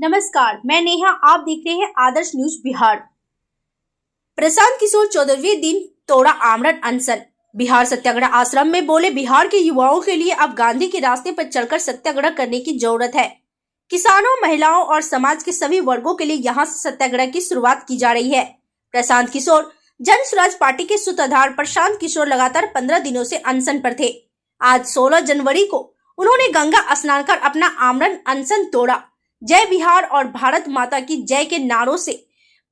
नमस्कार, मैं नेहा। आप देख रहे हैं आदर्श न्यूज बिहार। प्रशांत किशोर 14वें दिन तोड़ा आमरण अनशन। बिहार सत्याग्रह आश्रम में बोले, बिहार के युवाओं के लिए अब गांधी के रास्ते पर चलकर सत्याग्रह करने की जरूरत है। किसानों, महिलाओं और समाज के सभी वर्गों के लिए यहां से सत्याग्रह की शुरुआत की जा रही है। प्रशांत किशोर जन स्वराज पार्टी के सूत्रधार प्रशांत किशोर लगातार 15 दिनों से अनशन पर थे। आज 16 जनवरी को उन्होंने गंगा स्नान कर अपना आमरण अनशन तोड़ा। जय बिहार और भारत माता की जय के नारों से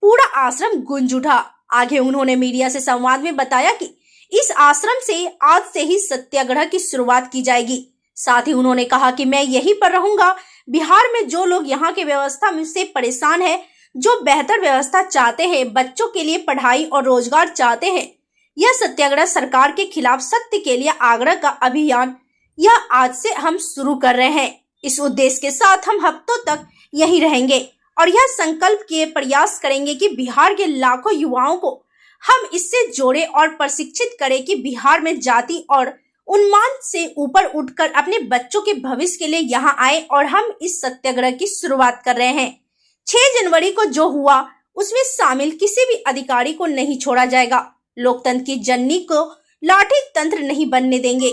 पूरा आश्रम गूंज उठा। आगे उन्होंने मीडिया से संवाद में बताया कि इस आश्रम से आज से ही सत्याग्रह की शुरुआत की जाएगी। साथ ही उन्होंने कहा कि मैं यहीं पर रहूंगा। बिहार में जो लोग यहाँ के व्यवस्था से परेशान है, जो बेहतर व्यवस्था चाहते हैं, बच्चों के लिए पढ़ाई और रोजगार चाहते हैं, यह सत्याग्रह सरकार के खिलाफ सत्य के लिए आग्रह का अभियान यह आज से हम शुरू कर रहे हैं। इस उद्देश्य के साथ हम हफ्तों तक यहीं रहेंगे और यह संकल्प किए प्रयास करेंगे कि बिहार के लाखों युवाओं को हम इससे जोड़े और प्रशिक्षित करें कि बिहार में जाति और उन्माद से ऊपर उठकर अपने बच्चों के भविष्य के लिए यहाँ आए। और हम इस सत्याग्रह की शुरुआत कर रहे हैं। 6 जनवरी को जो हुआ उसमें शामिल किसी भी अधिकारी को नहीं छोड़ा जाएगा। लोकतंत्र की जननी को लाठी तंत्र नहीं बनने देंगे।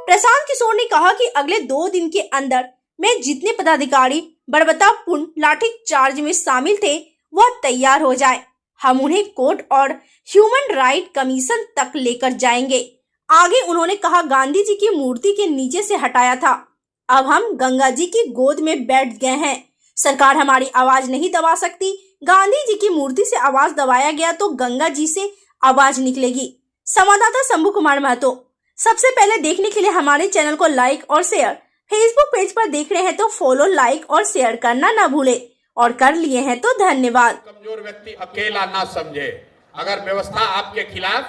प्रशांत किशोर ने कहा कि अगले 2 दिन के अंदर में जितने पदाधिकारी बर्बरतापूर्ण लाठी चार्ज में शामिल थे वह तैयार हो जाए। हम उन्हें कोर्ट और ह्यूमन राइट कमीशन तक लेकर जाएंगे। आगे उन्होंने कहा, गांधी जी की मूर्ति के नीचे से हटाया था, अब हम गंगा जी की गोद में बैठ गए हैं। सरकार हमारी आवाज नहीं दबा सकती। गांधी जी की मूर्ति से आवाज दबाया गया तो गंगा जी से आवाज निकलेगी। संवाददाता शंभू कुमार महतो। सबसे पहले देखने के लिए हमारे चैनल को लाइक और शेयर, फेसबुक पेज पर देख रहे हैं तो फॉलो, लाइक और शेयर करना ना भूले, और कर लिए हैं तो धन्यवाद। कमजोर व्यक्ति अकेला ना समझे। अगर व्यवस्था आपके खिलाफ,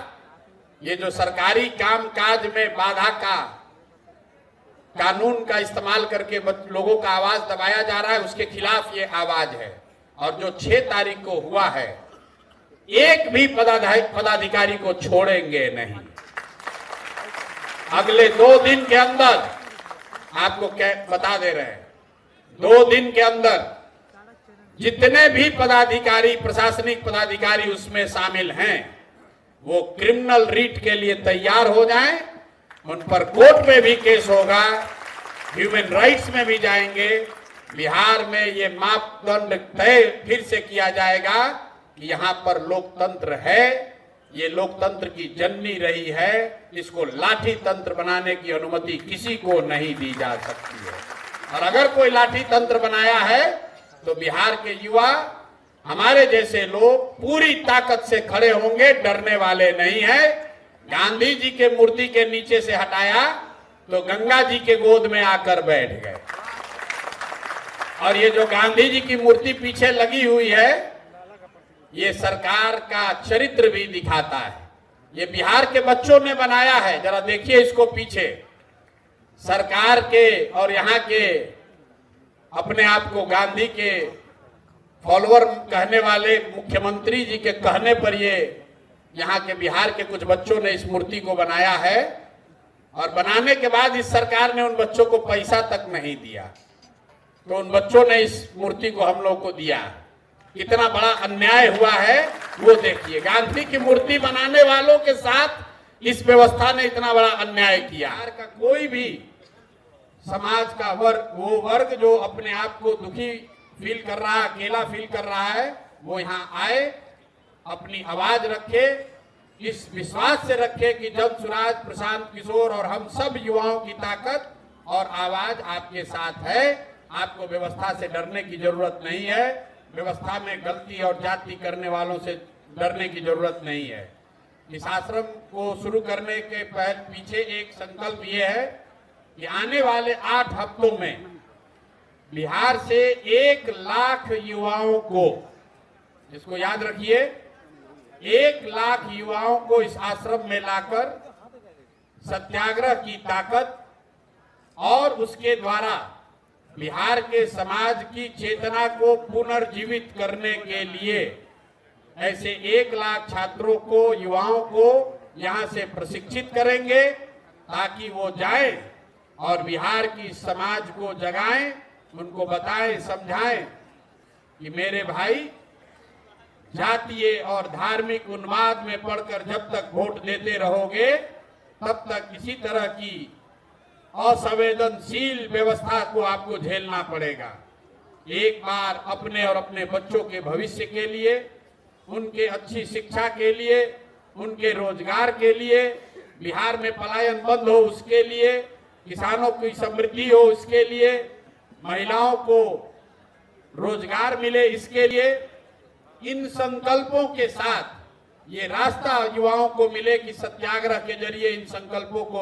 ये जो सरकारी काम काज में बाधा का कानून का इस्तेमाल करके लोगों का आवाज दबाया जा रहा है, उसके खिलाफ ये आवाज है। और जो 6 तारीख को हुआ है, एक भी पदाधिकारी को छोड़ेंगे नहीं। अगले 2 दिन के अंदर आपको क्या बता दे रहे हैं, 2 दिन के अंदर जितने भी पदाधिकारी, प्रशासनिक पदाधिकारी उसमें शामिल हैं, वो क्रिमिनल रीट के लिए तैयार हो जाएं। उन पर कोर्ट में भी केस होगा, ह्यूमन राइट्स में भी जाएंगे। बिहार में ये मापदंड तय फिर से किया जाएगा कि यहाँ पर लोकतंत्र है, ये लोकतंत्र की जननी रही है, इसको लाठी तंत्र बनाने की अनुमति किसी को नहीं दी जा सकती है। और अगर कोई लाठी तंत्र बनाया है तो बिहार के युवा, हमारे जैसे लोग पूरी ताकत से खड़े होंगे, डरने वाले नहीं है। गांधी जी के मूर्ति के नीचे से हटाया तो गंगा जी के गोद में आकर बैठ गए। और ये जो गांधी जी की मूर्ति पीछे लगी हुई है, ये सरकार का चरित्र भी दिखाता है। ये बिहार के बच्चों ने बनाया है। जरा देखिए इसको पीछे। सरकार के और यहाँ के अपने आप को गांधी के फॉलोअर कहने वाले मुख्यमंत्री जी के कहने पर ये यहाँ के बिहार के कुछ बच्चों ने इस मूर्ति को बनाया है। और बनाने के बाद इस सरकार ने उन बच्चों को पैसा तक नहीं दिया, तो उन बच्चों ने इस मूर्ति को हम लोग को दिया। कितना बड़ा अन्याय हुआ है वो देखिए। गांधी की मूर्ति बनाने वालों के साथ इस व्यवस्था ने इतना बड़ा अन्याय किया। बिहार का कोई भी समाज का वर्ग, वो वर्ग जो अपने आप को दुखी फील कर रहा है, अकेला फील कर रहा है, वो यहाँ आए, अपनी आवाज रखे, इस विश्वास से रखे कि जन स्वराज, प्रशांत किशोर और हम सब युवाओं की ताकत और आवाज आपके साथ है। आपको व्यवस्था से डरने की जरूरत नहीं है। व्यवस्था में गलती और जाति करने वालों से डरने की जरूरत नहीं है। इस आश्रम को शुरू करने के पीछे एक संकल्प ये है कि आने वाले 8 हफ्तों में बिहार से 1 लाख युवाओं को, इसको याद रखिए, 1 लाख युवाओं को इस आश्रम में लाकर सत्याग्रह की ताकत और उसके द्वारा बिहार के समाज की चेतना को पुनर्जीवित करने के लिए ऐसे 1 लाख छात्रों को, युवाओं को यहाँ से प्रशिक्षित करेंगे ताकि वो जाएं और बिहार की समाज को जगाएं, उनको बताएं, समझाएं कि मेरे भाई, जातीय और धार्मिक उन्माद में पड़कर जब तक वोट देते रहोगे तब तक इसी तरह की असंवेदनशील व्यवस्था को आपको झेलना पड़ेगा। एक बार अपने और अपने बच्चों के भविष्य के लिए, उनके अच्छी शिक्षा के लिए, उनके रोजगार के लिए, बिहार में पलायन बंद हो उसके लिए, किसानों की समृद्धि हो उसके लिए, महिलाओं को रोजगार मिले इसके लिए, इन संकल्पों के साथ ये रास्ता युवाओं को मिले कि सत्याग्रह के जरिए इन संकल्पों को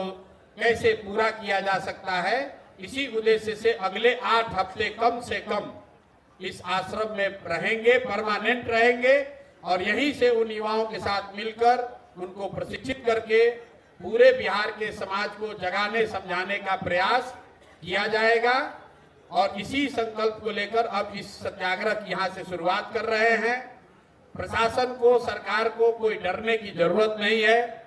कैसे पूरा किया जा सकता है। इसी उद्देश्य से अगले 8 हफ्ते कम से कम इस आश्रम में रहेंगे, परमानेंट रहेंगे और यहीं से उन युवाओं के साथ मिलकर उनको प्रशिक्षित करके पूरे बिहार के समाज को जगाने समझाने का प्रयास किया जाएगा। और इसी संकल्प को लेकर अब इस सत्याग्रह की यहाँ से शुरुआत कर रहे हैं। प्रशासन को, सरकार को कोई डरने की जरूरत नहीं है।